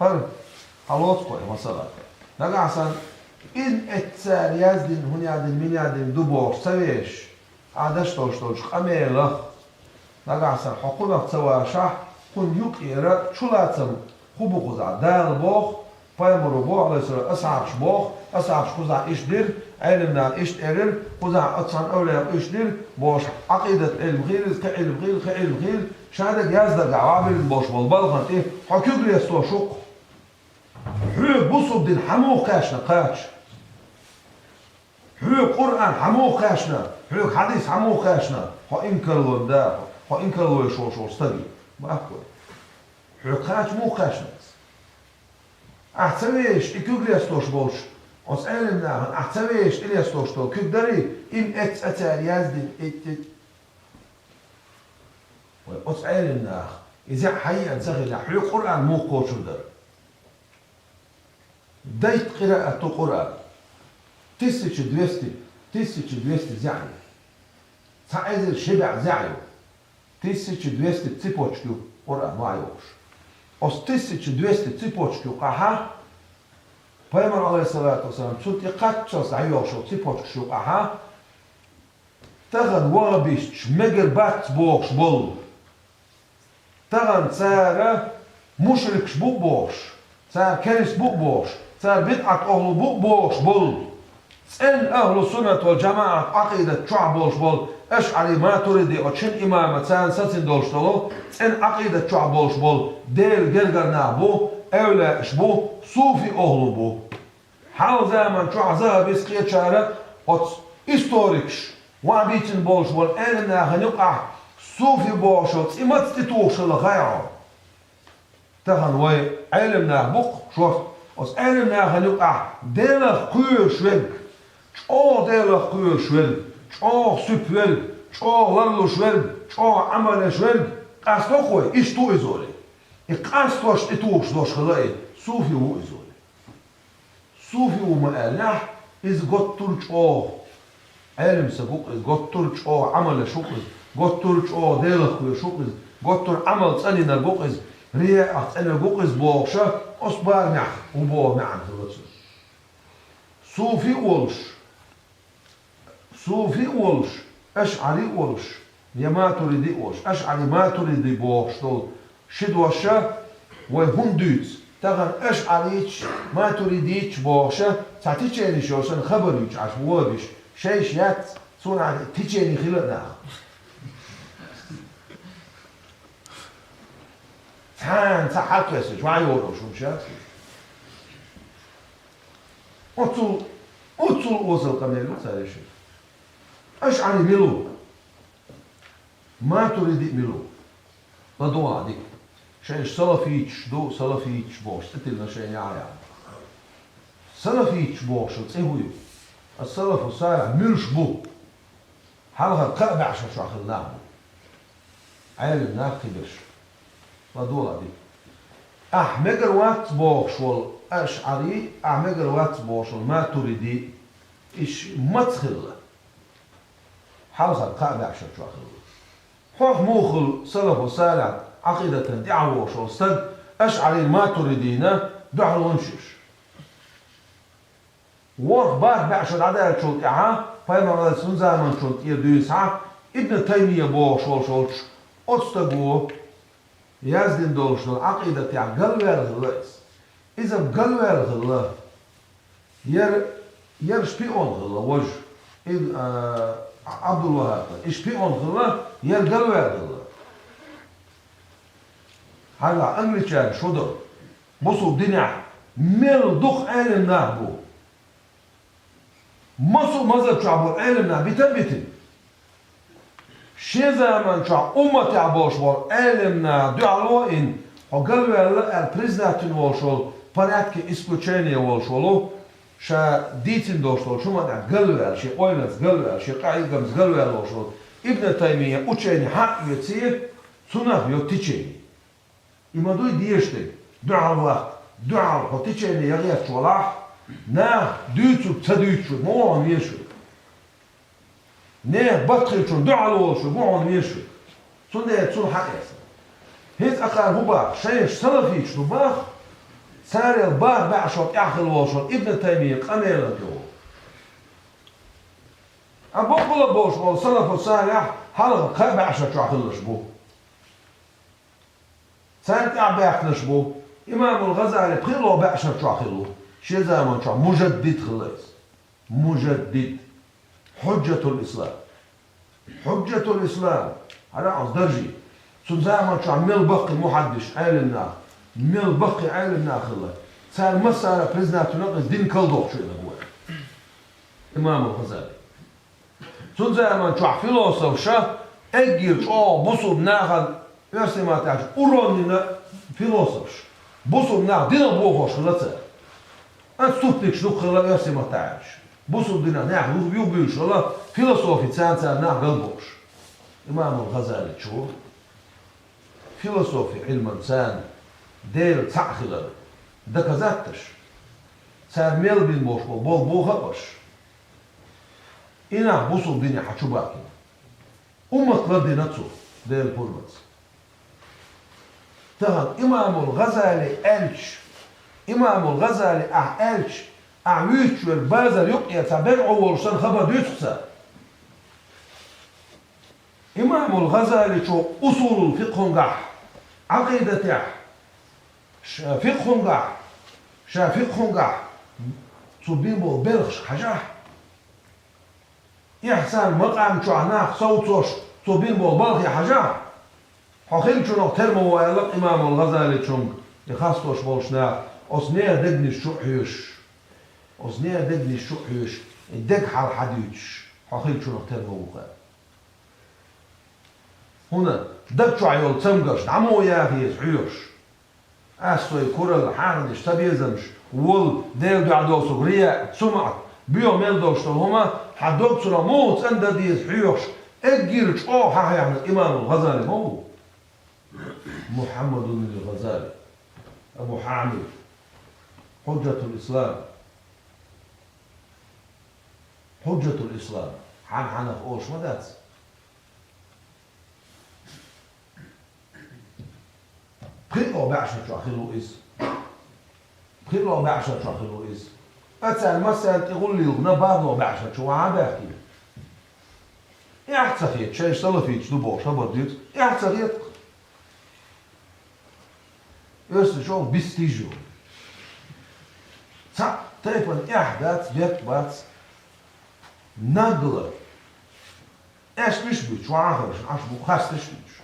هر حلوت كوي مثلا نقعسن إن اتسار يزدن هن يدن من يدن دبوش سويش عادش توش قميلخ نقعسن حقوبة سواشح كن يقيرا شلاتم خوبو قزع دال بوخ فايمرو بوخ على سر أسعبش بوخ أسعبش قزع إشدر علمنا إشت إرر قزع أتصان أولى إشدر بوش عقيدة علم غير كعلم غير شهادة يزدق عوامل بوش بالبلغن إيه حكيق لي يستوى شق حيو بصب دين حمو قاشنا قاش حيو قرآن حمو قاشنا حيو حديث حمو قاشنا هو إنكر له ده هو إنكر له شو استدي ما أقول حيو قاش مو قاشنا أحتويش إكوغ لي يستوش بوش أس علمنا أحتويش إلي يستوش تو كيك داري إم إت أتار يزدين إت أس علمنا إذا حقيقة زغل حيو قرآن مو قوشو در دايت قراءة قرآن 1200 زعي تعزل شبع زعيو 1200 цепочку قرآن ما يوش أس 1200 цепочку قاها Пайгамбар алейхиссалату вассалам цут иқатчос айошо цепочку قاها تغن وغبيش مجر بات بوش بول تغن سارة مشرك شبوك بوش سار كنس بوك بوش سار بدعة أهل بوك بوش بول سن أهل السنة والجماعة عقيدة شعب بوش بول أشعري ما تريدي أتشن إمامة سان ساتين دولشتلو سن عقيدة شعب بوش بول ديل جرجر نابو أولا شبو صوفي أهل بو حال زمان شعب ذهب يسقيت شارة أت إستوريكش وعبيتن بوش بول أنا هنقع صوفي بوشوت إما تستوش الغير تهن وي علمنا بق شوف أس علمنا هنقع ديلخ قير شويل شو ديلخ قير شويل شو سوبويل شو لرلو شويل شو عمل شويل قاستو خوي إيش تو إزولي إقاستوش إتوش دوش خلاي صوفي هو إزولي صوفي هو مقالح إز قطر شو علم سبوق إز قطر شو عمل شو إز قطر شو ديلخ قير شو إز قطر عمل ثاني نبوق إز رياء أنا بوقز بوغشة أصبار نح وبوغ نعم صوفي ولش أشعري ولش يما تريدي ولش أشعري ما تريدي بوغش دول شدوشة وهون دوتس تغن أشعريش ما تريديش بوغشة تعتيشيني شوشن خبريش عش بوابش شيش يات سون عدي تيشيني خلقنا تان صحك يسج ما يورو شو مشات أطول وصل قميلو سالش ايش عن ميلو ما تريد ميلو بدو عادي شيء سلفيتش دو سلفيتش بوش تتلنا شيء يا سلفيتش بوش تسوي السلف الصالح ملش بو حالها قرب عشان شو اخذناه عيل ناقدش بدو عادي أحمقر وات بوشول أشعري أحمقر وات بوشول ما تريدي إيش مدخل حلقة قاعدة عشان شو أخذ حوح موخل سلف وسالع عقيدة دعوة وشول صد أشعري ما تريدينا دعوة ونشش وح بار بعشر عدالة شول إعا فايما رضا سنزا من شول يدوين ساعة ابن تيمية بوشول شولش أستقوه يزدن دولشن عقيدة تاع قلوة الغلاس إذا قلوة الغلا ير شبيون غلا وجه عبد الوهاب شبيون غلا ير قلوة الغلا هلا أمريكان شدر بصوا الدنيا ميل دخ عالم نهبو مصر مذهب شعب العالم نهبو بتبتن شيء زمان شو أمة تعبوش بول علمنا دعوة إن وقالوا البريزنت والشول فرات كإسكوتشينيا والشولو شا ديتين دوشول شو ما قالوا شيء أوينس قالوا شيء قاعد جمز قالوا والشول ابن تيمية أوتشيني حق يتصير سنة يوتيشيني إما دوي ديشتي دعوة هوتيشيني يغير شولاح نا دوتشو تدوتشو مو عم يشو نه بطخل شون دعالو شو بوعن ميشو سنة يتسون حق يسا هيت أقار هو باخ شايش سلفيش نو باخ سار البار بعشر أخل وشر ابن تيمية قميلة جو أبو كل بوش والسلف الصالح حلق خاب عشر شاخلش بو سانت أعباك بو إمام الغزالي بخيلو بعشر شاخلو شي زمان شا مجدد خلاص مجدد حجة الإسلام حجة الإسلام هذا أصدرجي سن زمان شا ميل بقي محدش عيل النار ميل بقي عيل النار خلاص سال مسألة بريزنات نقص دين كالدوق شو هو إمام الغزالي سن زمان شا فيلوسوف شا أجير شا بصو بناخد يرسي ما تعرف أورانينا فيلوسوف بصو بناخد دين بوخوش خلاص أنت ستوبك شنو خلا يرسي ما تعرفش بصو دينا ناخد يوبيوش والله فيلوسوفي تسان ناخد قلبوش إمام الغزالي شو فيلوسوفي علم إنسان ديل تعخلة دكزاتش سار ميل بالموش بول بوخبش إنا بصو الدنيا حتشو باكي ردي نتسو ديل بورمز تهان إمام الغزالي إمام الغزالي ألش أعويش والبازر يقيا تبرعو ورسان خبر يتخسى إمام الغزالي شو أصول الفقه نجح عقيدة فقه نجح فقه نجح صبين بو برخش حجاح إحسان مقام شو عناق صوتوش صبين بو بالغي حجاح حقين شو نقترمو ويلق إمام الغزالي شو يخصوش بولشنا أصنية دقني الشوحيوش أصنية دقني الشوحيوش الدق حال حديوش حقين شو نقترمو وقال هنا دق شو عيول تسمقش عمو يا أخي يسحيوش أسوي كورل حاردش تبيزمش وول ديل دعدو سغرية سمعت بيو ميل دوشتل هما حدوك سرا موت أنت دي يسحيوش اجيرش ها يعني الإمام الغزالي مو محمد بن الغزالي أبو حامد حجة الإسلام حجة الإسلام حنخ أوش مدات بخيلو بعشر شاخلو إس بخيلو بعشر شاخلو إس أتسأل مسألة تقول لي نبارلو بعشر شو عاباكي يحتخيت شايش سلفيتش دبوش هبرديت يحتخيت يرسل شو بيستيجو تقريبا إحداث بيت نقلة إيش بيشبيش وعاهرش عشبو خاص تشبيش